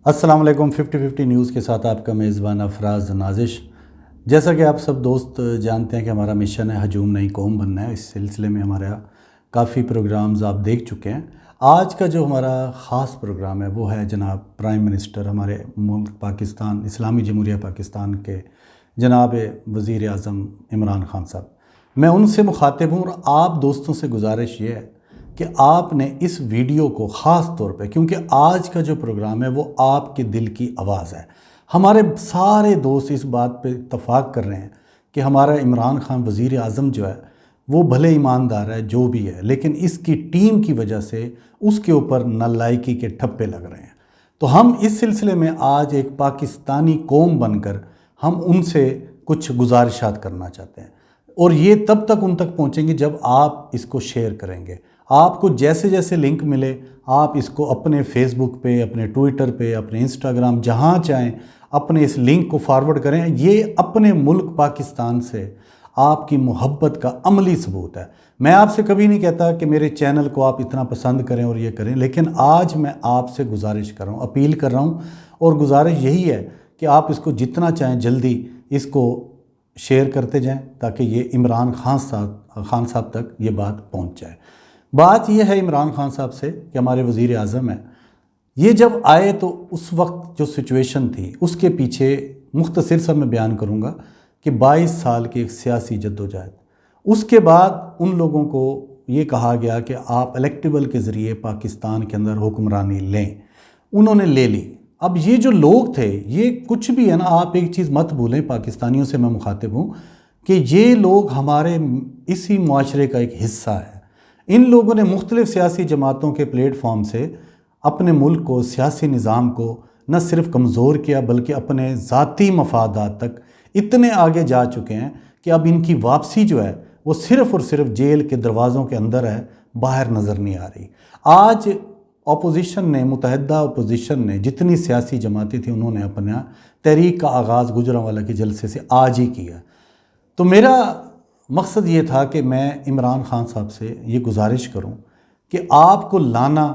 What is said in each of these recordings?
السلام علیکم 50-50 نیوز کے ساتھ آپ کا میزبان افراز نازش۔ جیسا کہ آپ سب دوست جانتے ہیں کہ ہمارا مشن ہے ہجوم نئی قوم بننا ہے۔ اس سلسلے میں ہمارا کافی پروگرامز آپ دیکھ چکے ہیں۔ آج کا جو ہمارا خاص پروگرام ہے وہ ہے جناب پرائم منسٹر ہمارے ملک پاکستان اسلامی جمہوریہ پاکستان کے جناب وزیر اعظم عمران خان صاحب۔ میں ان سے مخاطب ہوں اور آپ دوستوں سے گزارش یہ ہے کہ آپ نے اس ویڈیو کو خاص طور پہ، کیونکہ آج کا جو پروگرام ہے وہ آپ کے دل کی آواز ہے۔ ہمارے سارے دوست اس بات پہ اتفاق کر رہے ہیں کہ ہمارا عمران خان وزیر اعظم جو ہے وہ بھلے ایماندار ہے جو بھی ہے، لیکن اس کی ٹیم کی وجہ سے اس کے اوپر نالائکی کے ٹھپے لگ رہے ہیں۔ تو ہم اس سلسلے میں آج ایک پاکستانی قوم بن کر ہم ان سے کچھ گزارشات کرنا چاہتے ہیں، اور یہ تب تک ان تک پہنچیں گے جب آپ اس کو شیئر کریں گے۔ آپ کو جیسے جیسے لنک ملے آپ اس کو اپنے فیس بک پہ، اپنے ٹویٹر پہ، اپنے انسٹاگرام جہاں چاہیں اپنے اس لنک کو فارورڈ کریں۔ یہ اپنے ملک پاکستان سے آپ کی محبت کا عملی ثبوت ہے۔ میں آپ سے کبھی نہیں کہتا کہ میرے چینل کو آپ اتنا پسند کریں اور یہ کریں، لیکن آج میں آپ سے گزارش کر رہا ہوں، اپیل کر رہا ہوں، اور گزارش یہی ہے کہ آپ اس کو جتنا چاہیں جلدی اس کو شیئر کرتے جائیں تاکہ یہ عمران خان صاحب تک یہ بات پہنچ جائے۔ بات یہ ہے عمران خان صاحب سے کہ ہمارے وزیر اعظم ہیں، یہ جب آئے تو اس وقت جو سچویشن تھی اس کے پیچھے مختصر سا میں بیان کروں گا کہ 22 سال کی ایک سیاسی جدوجہد، اس کے بعد ان لوگوں کو یہ کہا گیا کہ آپ الیکٹیبل کے ذریعے پاکستان کے اندر حکمرانی لیں، انہوں نے لے لی۔ اب یہ جو لوگ تھے یہ کچھ بھی ہے نا، آپ ایک چیز مت بھولیں، پاکستانیوں سے میں مخاطب ہوں کہ یہ لوگ ہمارے اسی معاشرے کا ایک حصہ ہے۔ ان لوگوں نے مختلف سیاسی جماعتوں کے پلیٹ فارم سے اپنے ملک کو، سیاسی نظام کو نہ صرف کمزور کیا بلکہ اپنے ذاتی مفادات تک اتنے آگے جا چکے ہیں کہ اب ان کی واپسی جو ہے وہ صرف اور صرف جیل کے دروازوں کے اندر ہے، باہر نظر نہیں آ رہی۔ آج اپوزیشن نے، متحدہ اپوزیشن نے، جتنی سیاسی جماعتیں تھیں انہوں نے اپنا تحریک کا آغاز گجرانوالہ کے جلسے سے آج ہی کیا۔ تو میرا مقصد یہ تھا کہ میں عمران خان صاحب سے یہ گزارش کروں کہ آپ کو لانا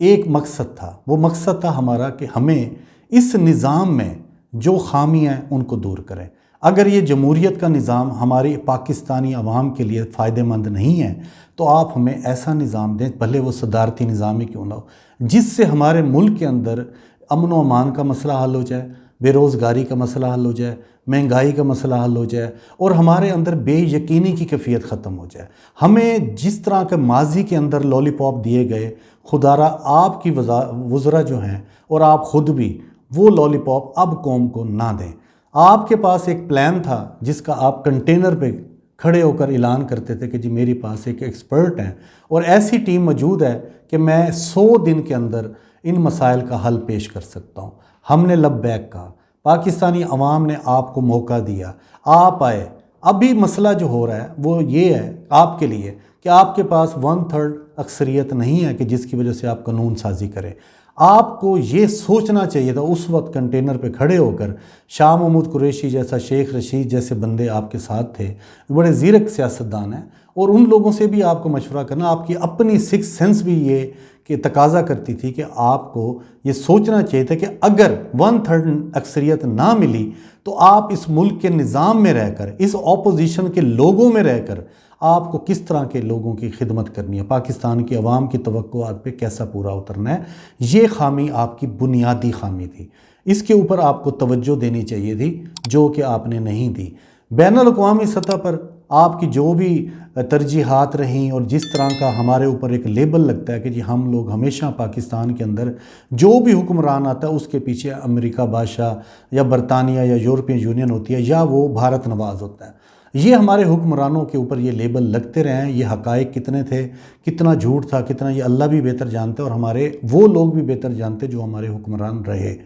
ایک مقصد تھا، وہ مقصد تھا ہمارا کہ ہمیں اس نظام میں جو خامیاں ہیں ان کو دور کریں۔ اگر یہ جمہوریت کا نظام ہماری پاکستانی عوام کے لیے فائدہ مند نہیں ہے تو آپ ہمیں ایسا نظام دیں، بھلے وہ صدارتی نظام ہی کیوں نہ ہو، جس سے ہمارے ملک کے اندر امن و امان کا مسئلہ حل ہو جائے، بے روزگاری کا مسئلہ حل ہو جائے، مہنگائی کا مسئلہ حل ہو جائے، اور ہمارے اندر بے یقینی کی کیفیت ختم ہو جائے۔ ہمیں جس طرح کے ماضی کے اندر لالی پاپ دیے گئے، خدا را آپ کی وزراء جو ہیں اور آپ خود بھی وہ لالی پاپ اب قوم کو نہ دیں۔ آپ کے پاس ایک پلان تھا جس کا آپ کنٹینر پہ کھڑے ہو کر اعلان کرتے تھے کہ جی میرے پاس ایک ایکسپرٹ ہیں اور ایسی ٹیم موجود ہے کہ میں 100 دن کے اندر ان مسائل کا حل پیش کر سکتا ہوں۔ ہم نے لبیک کہا، پاکستانی عوام نے آپ کو موقع دیا، آپ آئے۔ ابھی مسئلہ جو ہو رہا ہے وہ یہ ہے آپ کے لیے کہ آپ کے پاس 1/3 اکثریت نہیں ہے کہ جس کی وجہ سے آپ قانون سازی کریں۔ آپ کو یہ سوچنا چاہیے تھا اس وقت کنٹینر پہ کھڑے ہو کر، شاہ محمود قریشی جیسا، شیخ رشید جیسے بندے آپ کے ساتھ تھے، بڑے زیرک سیاستدان ہیں، اور ان لوگوں سے بھی آپ کو مشورہ کرنا، آپ کی اپنی سکس سینس بھی یہ کہ تقاضا کرتی تھی کہ آپ کو یہ سوچنا چاہیے تھا کہ اگر 1/3 اکثریت نہ ملی تو آپ اس ملک کے نظام میں رہ کر، اس اپوزیشن کے لوگوں میں رہ کر آپ کو کس طرح کے لوگوں کی خدمت کرنی ہے، پاکستان کی عوام کی توقعات پہ کیسا پورا اترنا ہے۔ یہ خامی آپ کی بنیادی خامی تھی، اس کے اوپر آپ کو توجہ دینی چاہیے تھی جو کہ آپ نے نہیں دی۔ بین الاقوامی سطح پر آپ کی جو بھی ترجیحات رہیں اور جس طرح کا ہمارے اوپر ایک لیبل لگتا ہے کہ جی ہم لوگ ہمیشہ پاکستان کے اندر جو بھی حکمران آتا ہے اس کے پیچھے امریکہ بادشاہ یا برطانیہ یا یورپین یونین ہوتی ہے یا وہ بھارت نواز ہوتا ہے، یہ ہمارے حکمرانوں کے اوپر یہ لیبل لگتے رہے ہیں۔ یہ حقائق کتنے تھے، کتنا جھوٹ تھا، کتنا یہ اللہ بھی بہتر جانتے اور ہمارے وہ لوگ بھی بہتر جانتے جو ہمارے حکمران رہے۔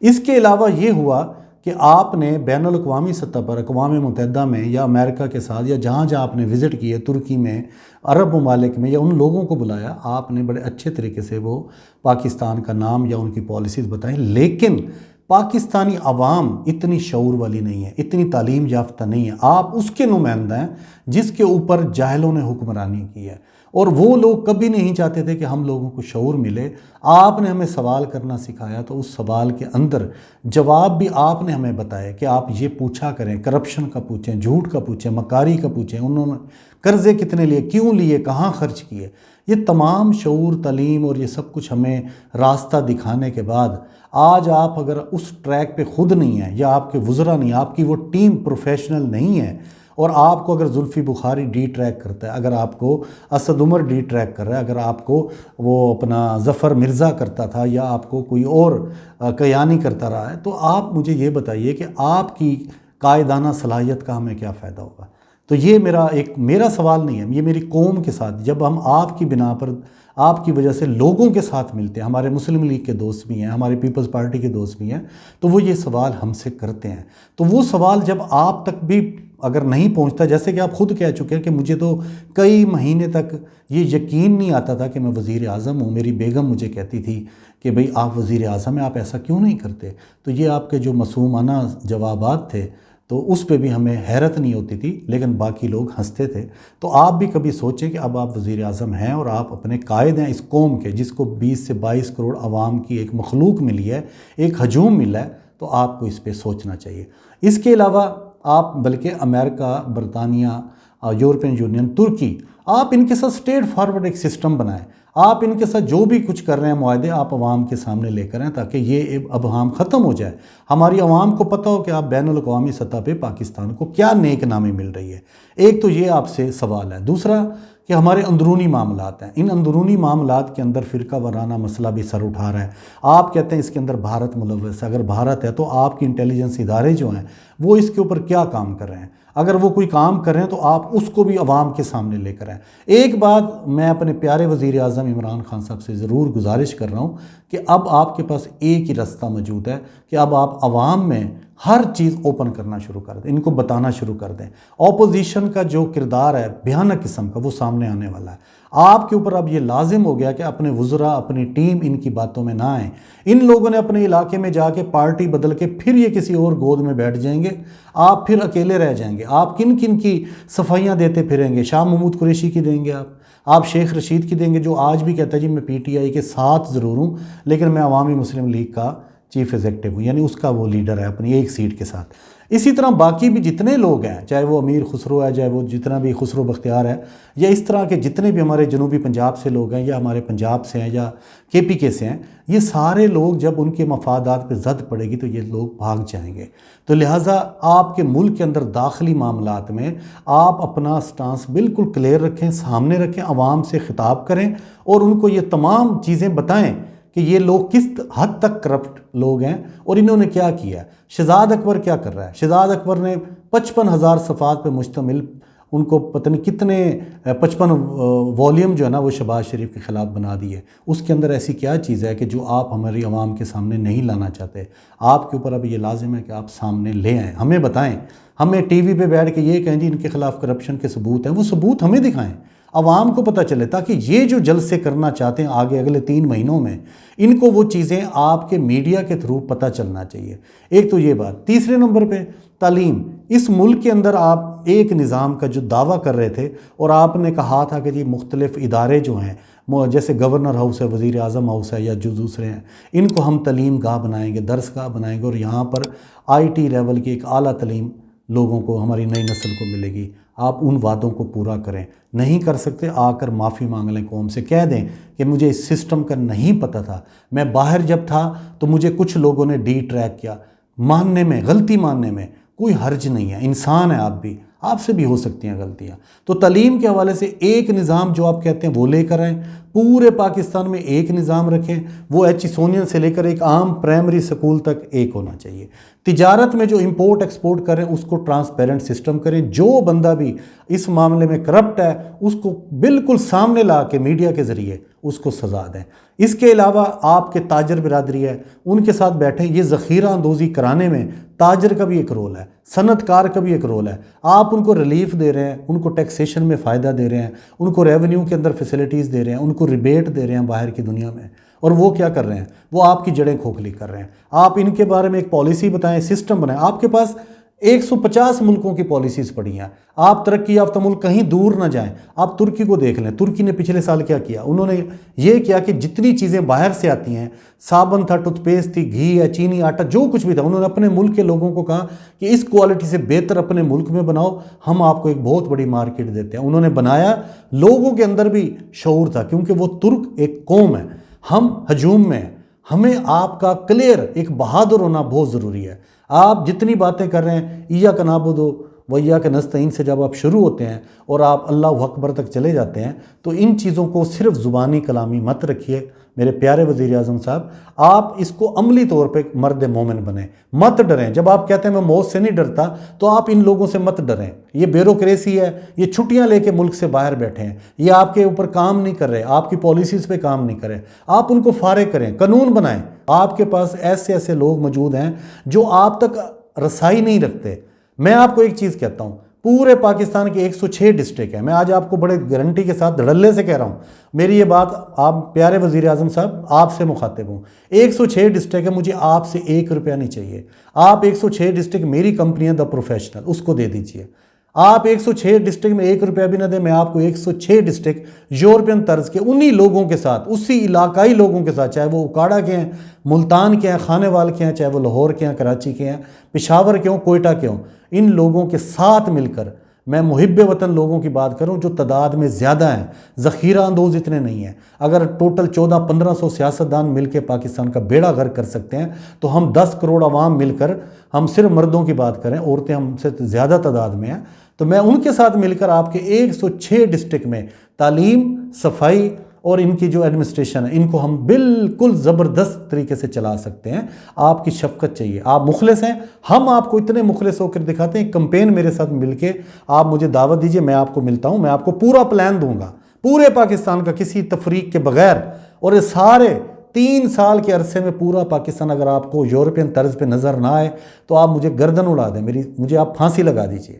اس کے علاوہ یہ ہوا کہ آپ نے بین الاقوامی سطح پر اقوام متحدہ میں یا امریکہ کے ساتھ یا جہاں جہاں آپ نے وزٹ کیے، ترکی میں، عرب ممالک میں، یا ان لوگوں کو بلایا، آپ نے بڑے اچھے طریقے سے وہ پاکستان کا نام یا ان کی پالیسیز بتائیں، لیکن پاکستانی عوام اتنی شعور والی نہیں ہے، اتنی تعلیم یافتہ نہیں ہے۔ آپ اس کے نمائندہ ہیں جس کے اوپر جاہلوں نے حکمرانی کی ہے، اور وہ لوگ کبھی نہیں چاہتے تھے کہ ہم لوگوں کو شعور ملے۔ آپ نے ہمیں سوال کرنا سکھایا، تو اس سوال کے اندر جواب بھی آپ نے ہمیں بتایا کہ آپ یہ پوچھا کریں، کرپشن کا پوچھیں، جھوٹ کا پوچھیں، مکاری کا پوچھیں، انہوں نے قرضے کتنے لیے، کیوں لیے، کہاں خرچ کیے۔ یہ تمام شعور، تعلیم اور یہ سب کچھ ہمیں راستہ دکھانے کے بعد آج آپ اگر اس ٹریک پہ خود نہیں ہیں، یا آپ کے وزراء نہیں، آپ کی وہ ٹیم پروفیشنل نہیں ہے، اور آپ کو اگر زلفی بخاری ڈی ٹریک کرتا ہے، اگر آپ کو اسد عمر ڈی ٹریک کر رہا ہے، اگر آپ کو وہ اپنا ظفر مرزا کرتا تھا، یا آپ کو کوئی اور کیانی کرتا رہا ہے، تو آپ مجھے یہ بتائیے کہ آپ کی قائدانہ صلاحیت کا ہمیں کیا فائدہ ہوگا۔ تو یہ میرا سوال نہیں ہے، یہ میری قوم کے ساتھ، جب ہم آپ کی بنا پر، آپ کی وجہ سے لوگوں کے ساتھ ملتے ہیں، ہمارے مسلم لیگ کے دوست بھی ہیں، ہمارے پیپلز پارٹی کے دوست بھی ہیں، تو وہ یہ سوال ہم سے کرتے ہیں۔ تو وہ سوال جب آپ تک بھی اگر نہیں پہنچتا، جیسے کہ آپ خود کہہ چکے ہیں کہ مجھے تو کئی مہینے تک یہ یقین نہیں آتا تھا کہ میں وزیر اعظم ہوں، میری بیگم مجھے کہتی تھی کہ بھئی آپ وزیر اعظم ہیں، آپ ایسا کیوں نہیں کرتے۔ تو یہ آپ کے جو معصومانہ جوابات تھے، تو اس پہ بھی ہمیں حیرت نہیں ہوتی تھی، لیکن باقی لوگ ہنستے تھے۔ تو آپ بھی کبھی سوچیں کہ اب آپ وزیر اعظم ہیں اور آپ اپنے قائد ہیں اس قوم کے، جس کو 20 سے 22 کروڑ عوام کی ایک مخلوق ملی ہے، ایک ہجوم ملا ہے، تو آپ کو اس پہ سوچنا چاہیے۔ اس کے علاوہ آپ بلکہ امریکہ، برطانیہ، یورپین یونین، ترکی، آپ ان کے ساتھ اسٹیٹ فارورڈ ایک سسٹم بنائیں۔ آپ ان کے ساتھ جو بھی کچھ کر رہے ہیں معاہدے، آپ عوام کے سامنے لے کر آئیں، تاکہ یہ ابہام ختم ہو جائے، ہماری عوام کو پتہ ہو کہ آپ بین الاقوامی سطح پہ پاکستان کو کیا نیک نامی مل رہی ہے۔ ایک تو یہ آپ سے سوال ہے۔ دوسرا کہ ہمارے اندرونی معاملات ہیں، ان اندرونی معاملات کے اندر فرقہ وارانہ مسئلہ بھی سر اٹھا رہا ہے۔ آپ کہتے ہیں اس کے اندر بھارت ملوث ہے، اگر بھارت ہے تو آپ کی انٹیلیجنس ادارے جو ہیں وہ اس کے اوپر کیا کام کر رہے ہیں؟ اگر وہ کوئی کام کر رہے ہیں تو آپ اس کو بھی عوام کے سامنے لے کر آئیں۔ ایک بات میں اپنے پیارے وزیر اعظم عمران خان صاحب سے ضرور گزارش کر رہا ہوں کہ اب آپ کے پاس ایک ہی راستہ موجود ہے کہ اب آپ عوام میں ہر چیز اوپن کرنا شروع کر دیں، ان کو بتانا شروع کر دیں۔ اپوزیشن کا جو کردار ہے بھیانک قسم کا، وہ سامنے آنے والا ہے۔ آپ کے اوپر اب یہ لازم ہو گیا کہ اپنے وزراء، اپنی ٹیم ان کی باتوں میں نہ آئیں۔ ان لوگوں نے اپنے علاقے میں جا کے پارٹی بدل کے پھر یہ کسی اور گود میں بیٹھ جائیں گے، آپ پھر اکیلے رہ جائیں گے۔ آپ کن کن کی صفائیاں دیتے پھریں گے؟ شاہ محمود قریشی کی دیں گے آپ شیخ رشید کی دیں گے، جو آج بھی کہتا ہے جی میں پی ٹی آئی کے ساتھ ضرور ہوں لیکن میں عوامی مسلم لیگ کا چیف ایگزیکٹو ہوں، یعنی اس کا وہ لیڈر ہے اپنی ایک سیٹ کے ساتھ۔ اسی طرح باقی بھی جتنے لوگ ہیں، چاہے وہ امیر خسرو ہے، چاہے وہ جتنا بھی خسرو بختیار ہے، یا اس طرح کے جتنے بھی ہمارے جنوبی پنجاب سے لوگ ہیں، یا ہمارے پنجاب سے ہیں، یا کے پی کے سے ہیں، یہ سارے لوگ جب ان کے مفادات پہ زد پڑے گی تو یہ لوگ بھاگ جائیں گے۔ تو لہٰذا آپ کے ملک کے اندر داخلی معاملات میں آپ اپنا سٹانس بالکل کلیئر رکھیں، سامنے رکھیں، عوام سے خطاب کریں اور ان کو یہ تمام چیزیں بتائیں کہ یہ لوگ کس حد تک کرپٹ لوگ ہیں اور انہوں نے کیا کیا ہے۔ شہزاد اکبر کیا کر رہا ہے؟ شہزاد اکبر نے 55,000 صفحات پہ مشتمل ان کو پتہ نہیں کتنے 55 والیوم جو ہے نا وہ شہباز شریف کے خلاف بنا دیے۔ اس کے اندر ایسی کیا چیز ہے کہ جو آپ ہماری عوام کے سامنے نہیں لانا چاہتے؟ آپ کے اوپر اب یہ لازم ہے کہ آپ سامنے لے آئیں، ہمیں بتائیں۔ ہمیں ٹی وی پہ بیٹھ کے یہ کہیں جی ان کے خلاف کرپشن کے ثبوت ہیں، وہ ثبوت ہمیں دکھائیں، عوام کو پتہ چلے، تاکہ یہ جو جلسے کرنا چاہتے ہیں آگے اگلے 3 مہینوں میں، ان کو وہ چیزیں آپ کے میڈیا کے تھرو پتہ چلنا چاہیے۔ ایک تو یہ بات۔ تیسرے نمبر پہ تعلیم۔ اس ملک کے اندر آپ ایک نظام کا جو دعویٰ کر رہے تھے اور آپ نے کہا تھا کہ جی مختلف ادارے جو ہیں، جیسے گورنر ہاؤس ہے، وزیر اعظم ہاؤس ہے، یا جو دوسرے ہیں، ان کو ہم تعلیم گاہ بنائیں گے، درس گاہ بنائیں گے، اور یہاں پر آئی ٹی لیول کی ایک اعلیٰ تعلیم لوگوں کو، ہماری نئی نسل کو ملے گی۔ آپ ان وعدوں کو پورا کریں۔ نہیں کر سکتے آ کر معافی مانگ لیں، قوم سے کہہ دیں کہ مجھے اس سسٹم کا نہیں پتہ تھا، میں باہر جب تھا تو مجھے کچھ لوگوں نے ڈی ٹریک کیا۔ ماننے میں، غلطی ماننے میں کوئی حرج نہیں ہے، انسان ہے آپ بھی، آپ سے بھی ہو سکتی ہیں غلطیاں۔ تو تعلیم کے حوالے سے ایک نظام جو آپ کہتے ہیں وہ لے کر آئیں، پورے پاکستان میں ایک نظام رکھیں، وہ ایچ سونین سے لے کر ایک عام پرائمری سکول تک ایک ہونا چاہیے۔ تجارت میں جو امپورٹ ایکسپورٹ کریں اس کو ٹرانسپیرنٹ سسٹم کریں، جو بندہ بھی اس معاملے میں کرپٹ ہے اس کو بالکل سامنے لا کے میڈیا کے ذریعے اس کو سزا دیں۔ اس کے علاوہ آپ کے تاجر برادری ہے، ان کے ساتھ بیٹھیں، یہ ذخیرہ اندوزی کرانے میں تاجر کا بھی ایک رول ہے، صنعت کار کا بھی ایک رول ہے۔ آپ ان کو ریلیف دے رہے ہیں، ان کو ٹیکسیشن میں فائدہ دے رہے ہیں، ان کو ریونیو کے اندر فیسلٹیز دے رہے ہیں، ان کو ریبیٹ دے رہے ہیں باہر کی دنیا میں، اور وہ کیا کر رہے ہیں؟ وہ آپ کی جڑیں کھوکھلی کر رہے ہیں۔ آپ ان کے بارے میں ایک پالیسی بتائیں، سسٹم بنائیں۔ آپ کے پاس 150 ملکوں کی پالیسیز پڑی ہیں. آپ ترقی یافتہ ملک کہیں دور نہ جائیں, آپ ترکی کو دیکھ لیں. ترکی نے پچھلے سال کیا کیا, انہوں نے یہ کیا کہ جتنی چیزیں باہر سے آتی ہیں, صابن تھا, ٹوتھ پیسٹ تھی, گھی ہے, چینی, آٹا, جو کچھ بھی تھا, انہوں نے اپنے ملک کے لوگوں کو کہا کہ اس کوالٹی سے بہتر اپنے ملک میں بناؤ, ہم آپ کو ایک بہت بڑی مارکیٹ دیتے ہیں. انہوں نے بنایا, لوگوں کے اندر بھی شعور تھا, کیونکہ وہ ترک ایک قوم ہے, ہم ہجوم میں ہیں. ہمیں آپ کا کلیئر ایک بہادر ہونا بہت ضروری ہے. آپ جتنی باتیں کر رہے ہیں, ایاک نعبد و ایاک نستعین سے جب آپ شروع ہوتے ہیں اور آپ اللہ اکبر تک چلے جاتے ہیں, تو ان چیزوں کو صرف زبانی کلامی مت رکھیے. میرے پیارے وزیر اعظم صاحب, آپ اس کو عملی طور پہ مرد مومن بنیں, مت ڈریں. جب آپ کہتے ہیں میں موت سے نہیں ڈرتا, تو آپ ان لوگوں سے مت ڈریں. یہ بیوروکریسی ہے, یہ چھٹیاں لے کے ملک سے باہر بیٹھے ہیں, یہ آپ کے اوپر کام نہیں کر رہے, آپ کی پالیسیز پہ کام نہیں کر رہے. آپ ان کو فارغ کریں, قانون بنائیں. آپ کے پاس ایسے ایسے لوگ موجود ہیں جو آپ تک رسائی نہیں رکھتے. میں آپ کو ایک چیز کہتا ہوں, پورے پاکستان کے 106 ڈسٹرکٹ ہیں. میں آج آپ کو بڑے گارنٹی کے ساتھ دھڑلے سے کہہ رہا ہوں, میری یہ بات آپ پیارے وزیر اعظم صاحب آپ سے مخاطب ہوں. 106 ڈسٹرکٹ ہے, مجھے آپ سے 1 روپیہ نہیں چاہیے. آپ 106 ڈسٹرکٹ, میری کمپنی ہے دا پروفیشنل, اس کو دے دیجئے. آپ 106 ڈسٹرکٹ میں 1 روپیہ بھی نہ دیں, میں آپ کو 106 ڈسٹرکٹ یورپین طرز کے انہی لوگوں کے ساتھ, اسی علاقائی لوگوں کے ساتھ, چاہے وہ اکاڑا کے ہیں, ملتان کے ہیں, خانے وال کے ہیں, چاہے وہ لاہور کے ہیں, کراچی کے ہیں, پشاور کے ہوں, کوئٹہ کے ہوں, ان لوگوں کے ساتھ مل کر, میں محب وطن لوگوں کی بات کروں جو تعداد میں زیادہ ہیں, ذخیرہ اندوز اتنے نہیں ہیں. اگر ٹوٹل 1400-1500 سیاستدان مل کے پاکستان کا بیڑا غرق کر سکتے ہیں, تو ہم 10 کروڑ عوام مل کر, ہم صرف مردوں کی بات کریں, عورتیں ہم سے زیادہ تعداد میں ہیں, تو میں ان کے ساتھ مل کر آپ کے 106 ڈسٹرکٹ میں تعلیم, صفائی اور ان کی جو ایڈمنسٹریشن ہے, ان کو ہم بالکل زبردست طریقے سے چلا سکتے ہیں. آپ کی شفقت چاہیے, آپ مخلص ہیں, ہم آپ کو اتنے مخلص ہو کر دکھاتے ہیں. کمپین میرے ساتھ مل کے آپ مجھے دعوت دیجئے, میں آپ کو ملتا ہوں, میں آپ کو پورا پلان دوں گا پورے پاکستان کا, کسی تفریق کے بغیر. اور یہ سارے 3 سال کے عرصے میں پورا پاکستان اگر آپ کو یورپین طرز پہ نظر نہ آئے, تو آپ مجھے گردن اڑا دیں, مجھے آپ پھانسی لگا دیجئے.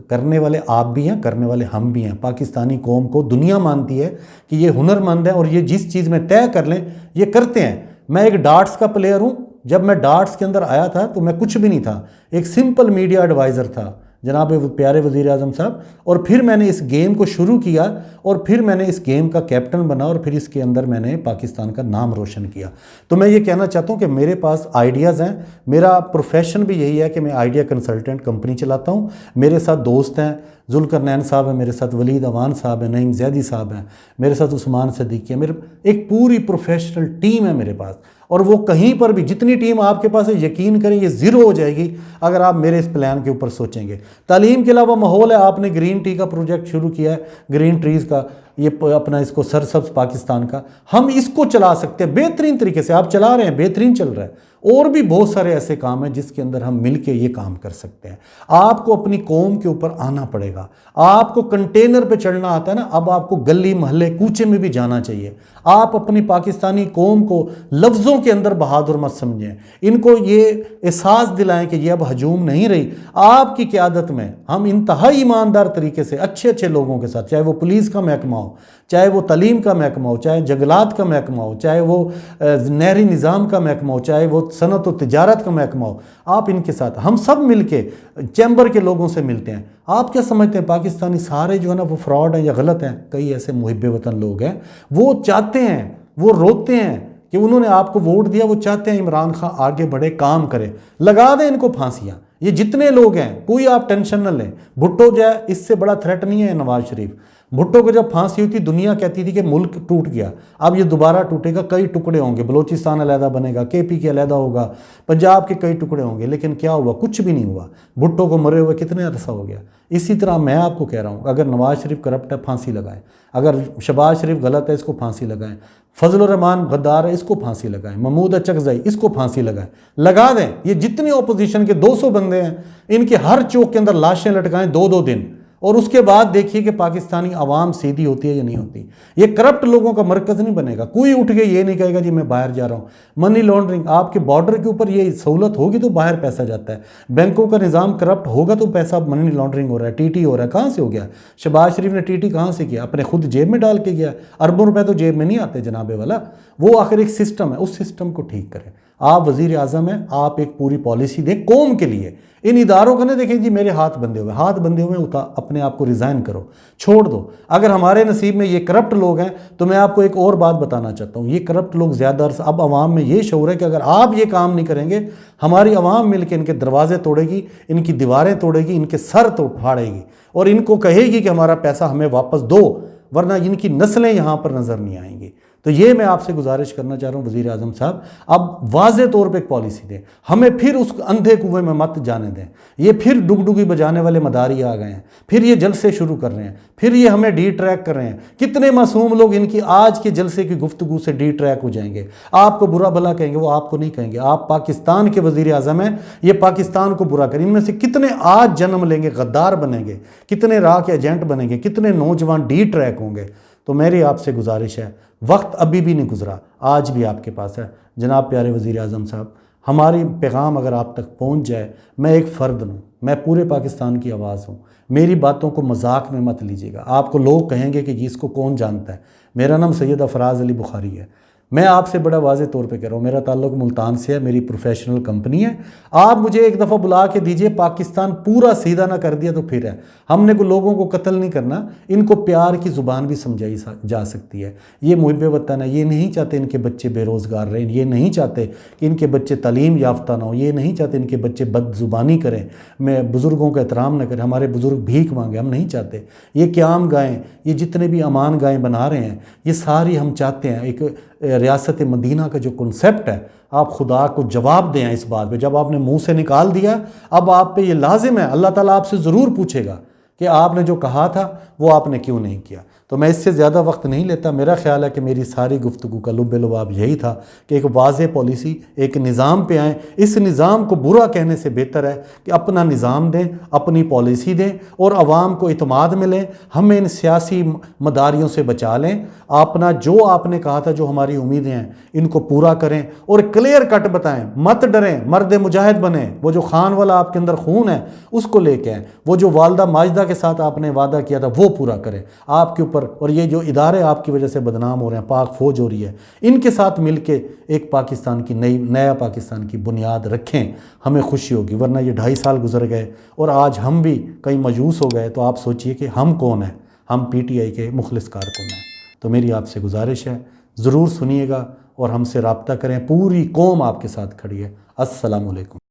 کرنے والے آپ بھی ہیں, کرنے والے ہم بھی ہیں. پاکستانی قوم کو دنیا مانتی ہے کہ یہ ہنر مند ہے, اور یہ جس چیز میں طے کر لیں یہ کرتے ہیں. میں ایک ڈارٹس کا پلیئر ہوں. جب میں ڈارٹس کے اندر آیا تھا تو میں کچھ بھی نہیں تھا, ایک سمپل میڈیا ایڈوائزر تھا جناب پیارے وزیر اعظم صاحب. اور پھر میں نے اس گیم کو شروع کیا, اور پھر میں نے اس گیم کا کیپٹن بنا, اور پھر اس کے اندر میں نے پاکستان کا نام روشن کیا. تو میں یہ کہنا چاہتا ہوں کہ میرے پاس آئیڈیاز ہیں. میرا پروفیشن بھی یہی ہے کہ میں آئیڈیا کنسلٹنٹ کمپنی چلاتا ہوں. میرے ساتھ دوست ہیں, ذوالقرنین صاحب ہیں, میرے ساتھ ولید اوان صاحب ہیں, نعیم زیدی صاحب ہیں, میرے ساتھ عثمان صدیقی ہے. میرے ایک پوری پروفیشنل ٹیم ہے میرے پاس, اور وہ کہیں پر بھی جتنی ٹیم آپ کے پاس ہے, یقین کریں یہ زیرو ہو جائے گی اگر آپ میرے اس پلان کے اوپر سوچیں گے. تعلیم کے علاوہ ماحول ہے, آپ نے گرین ٹی کا پروجیکٹ شروع کیا ہے, گرین ٹریز کا, یہ اپنا اس کو سرسبز پاکستان کا, ہم اس کو چلا سکتے ہیں بہترین طریقے سے. آپ چلا رہے ہیں, بہترین چل رہا ہے. اور بھی بہت سارے ایسے کام ہیں جس کے اندر ہم مل کے یہ کام کر سکتے ہیں. آپ کو اپنی قوم کے اوپر آنا پڑے گا. آپ کو کنٹینر پہ چڑھنا آتا ہے نا, اب آپ کو گلی محلے کوچے میں بھی جانا چاہیے. آپ اپنی پاکستانی قوم کو لفظوں کے اندر بہادر مت سمجھیں, ان کو یہ احساس دلائیں کہ یہ اب ہجوم نہیں رہی. آپ کی قیادت میں ہم انتہائی ایماندار طریقے سے اچھے اچھے لوگوں کے ساتھ, چاہے وہ پولیس کا محکمہ ہو, چاہے وہ تعلیم کا محکمہ ہو, چاہے جنگلات کا محکمہ ہو, چاہے وہ نہری نظام کا محکمہ ہو, چاہے وہ صنعت و تجارت کا محکمہ ہو, آپ ان کے ساتھ, ہم سب مل کے چیمبر کے لوگوں سے ملتے ہیں. آپ کیا سمجھتے ہیں پاکستانی سارے جو ہے نا وہ فراڈ ہیں یا غلط ہیں؟ کئی ایسے محب وطن لوگ ہیں, وہ چاہتے ہیں, وہ روتے ہیں کہ انہوں نے آپ کو ووٹ دیا, وہ چاہتے ہیں عمران خان آگے بڑھے, کام کرے. لگا دیں ان کو پھانسیاں. یہ جتنے لوگ ہیں, کوئی آپ ٹینشن نہ لیں. بھٹو جو ہے اس سے بڑا تھریٹ نہیں ہے نواز شریف. بھٹو کو جب پھانسی ہوئی تھی, دنیا کہتی تھی کہ ملک ٹوٹ گیا. اب یہ دوبارہ ٹوٹے گا, کئی ٹکڑے ہوں گے, بلوچستان علیحدہ بنے گا, کے پی کے علیحدہ ہوگا, پنجاب کے کئی ٹکڑے ہوں گے. لیکن کیا ہوا؟ کچھ بھی نہیں ہوا. بھٹو کو مرے ہوئے کتنے عرصہ ہو گیا. اسی طرح میں آپ کو کہہ رہا ہوں, اگر نواز شریف کرپٹ ہے, پھانسی لگائیں. اگر شہباز شریف غلط ہے, اس کو پھانسی لگائیں. فضل الرحمان غدار ہے, اس کو پھانسی لگائیں. محمود اچکزئی, اس کو پھانسی لگائیں. لگا دیں. یہ جتنے اپوزیشن کے 200 بندے ہیں, ان کے ہر چوک کے اندر لاشیں لٹکائیں 2-2 دن, اور اس کے بعد دیکھیے کہ پاکستانی عوام سیدھی ہوتی ہے یا نہیں ہوتی. یہ کرپٹ لوگوں کا مرکز نہیں بنے گا. کوئی اٹھ کے یہ نہیں کہے گا جی میں باہر جا رہا ہوں. منی لانڈرنگ, آپ کے بارڈر کے اوپر یہ سہولت ہوگی تو باہر پیسہ جاتا ہے. بینکوں کا نظام کرپٹ ہوگا تو پیسہ منی لانڈرنگ ہو رہا ہے, ٹی ٹی ہو رہا ہے. کہاں سے ہو گیا؟ شہباز شریف نے ٹی ٹی کہاں سے کیا؟ اپنے خود جیب میں ڈال کے گیا. اربوں روپے تو جیب میں نہیں آتے جناب والا. وہ آخر ایک سسٹم ہے, اس سسٹم کو ٹھیک کریں. آپ وزیر اعظم ہیں، آپ ایک پوری پالیسی دیں قوم کے لیے، ان اداروں کو نہ دیکھیں جی میرے ہاتھ بندھے ہوئے اپنے آپ کو ریزائن کرو، چھوڑ دو۔ اگر ہمارے نصیب میں یہ کرپٹ لوگ ہیں تو میں آپ کو ایک اور بات بتانا چاہتا ہوں، یہ کرپٹ لوگ زیادہ عرصہ، اب عوام میں یہ شعور ہے کہ اگر آپ یہ کام نہیں کریں گے ہماری عوام مل کے ان کے دروازے توڑے گی، ان کی دیواریں توڑے گی، ان کے سر پھاڑے گی اور ان کو کہے گی کہ ہمارا پیسہ ہمیں واپس دو، ورنہ ان کی نسلیں یہاں پر نظر نہیں آئیں گی۔ تو یہ میں آپ سے گزارش کرنا چاہ رہا ہوں وزیر اعظم صاحب، اب واضح طور پہ ایک پالیسی دیں، ہمیں پھر اس اندھے کنویں میں مت جانے دیں۔ یہ پھر ڈگڈگی بجانے والے مداری آ گئے ہیں، پھر یہ جلسے شروع کر رہے ہیں، پھر یہ ہمیں ڈی ٹریک کر رہے ہیں۔ کتنے معصوم لوگ ان کی آج کے جلسے کی گفتگو سے ڈی ٹریک ہو جائیں گے، آپ کو برا بھلا کہیں گے، وہ آپ کو نہیں کہیں گے۔ آپ پاکستان کے وزیر اعظم ہیں، یہ پاکستان کو برا کریں۔ ان میں سے کتنے آج جنم لیں گے، غدار بنیں گے، کتنے راہ کے ایجنٹ بنیں گے، کتنے نوجوان ڈی ٹریک ہوں گے۔ تو میری آپ سے گزارش ہے، وقت ابھی بھی نہیں گزرا، آج بھی آپ کے پاس ہے۔ جناب پیارے وزیر اعظم صاحب، ہماری پیغام اگر آپ تک پہنچ جائے، میں ایک فرد ہوں، میں پورے پاکستان کی آواز ہوں، میری باتوں کو مذاق میں مت لیجیے گا۔ آپ کو لوگ کہیں گے کہ اس کو کون جانتا ہے، میرا نام سید افراز علی بخاری ہے۔ میں آپ سے بڑا واضح طور پہ کہہ رہا ہوں، میرا تعلق ملتان سے ہے، میری پروفیشنل کمپنی ہے۔ آپ مجھے ایک دفعہ بلا کے دیجئے، پاکستان پورا سیدھا نہ کر دیا تو پھر ہے، ہم نے کو لوگوں کو قتل نہیں کرنا، ان کو پیار کی زبان بھی سمجھائی جا سکتی ہے۔ یہ محب وطن ہے، یہ نہیں چاہتے ان کے بچے بے روزگار رہیں، یہ نہیں چاہتے کہ ان کے بچے تعلیم یافتہ نہ ہوں، یہ نہیں چاہتے ان کے بچے بد زبانی کریں، میں بزرگوں کا احترام نہ کریں، ہمارے بزرگ بھیک مانگے، ہم نہیں چاہتے۔ یہ قیام گائیں، یہ جتنے بھی امان گائیں بنا رہے ہیں، یہ ساری ہم چاہتے ہیں ایک ریاست مدینہ کا جو کنسیپٹ ہے، آپ خدا کو جواب دیں اس بات پہ۔ جب آپ نے منہ سے نکال دیا، اب آپ پہ یہ لازم ہے، اللہ تعالیٰ آپ سے ضرور پوچھے گا کہ آپ نے جو کہا تھا وہ آپ نے کیوں نہیں کیا۔ تو میں اس سے زیادہ وقت نہیں لیتا، میرا خیال ہے کہ میری ساری گفتگو کا لب لباب یہی تھا کہ ایک واضح پالیسی، ایک نظام پہ آئیں۔ اس نظام کو برا کہنے سے بہتر ہے کہ اپنا نظام دیں، اپنی پالیسی دیں اور عوام کو اعتماد ملیں، ہمیں ان سیاسی مداریوں سے بچا لیں۔ اپنا جو آپ نے کہا تھا، جو ہماری امیدیں ہیں، ان کو پورا کریں اور کلیئر کٹ بتائیں، مت ڈریں، مرد مجاہد بنیں۔ وہ جو خان والا آپ کے اندر خون ہے اس کو لے کے آئیں، وہ جو والدہ ماجدہ کے ساتھ آپ نے وعدہ کیا تھا وہ پورا کریں آپ کے اوپر۔ اور یہ جو ادارے آپ کی وجہ سے بدنام ہو رہے ہیں، پاک فوج ہو رہی ہے، ان کے ساتھ مل کے ایک پاکستان کی نیا پاکستان کی بنیاد رکھیں، ہمیں خوشی ہوگی۔ ورنہ یہ 2.5 سال گزر گئے اور آج ہم بھی کئی مایوس ہو گئے، تو آپ سوچئے کہ ہم کون ہیں؟ ہم پی ٹی آئی کے مخلص کارکن ہیں۔ تو میری آپ سے گزارش ہے، ضرور سنیے گا اور ہم سے رابطہ کریں، پوری قوم آپ کے ساتھ کھڑی ہے۔ السلام علیکم۔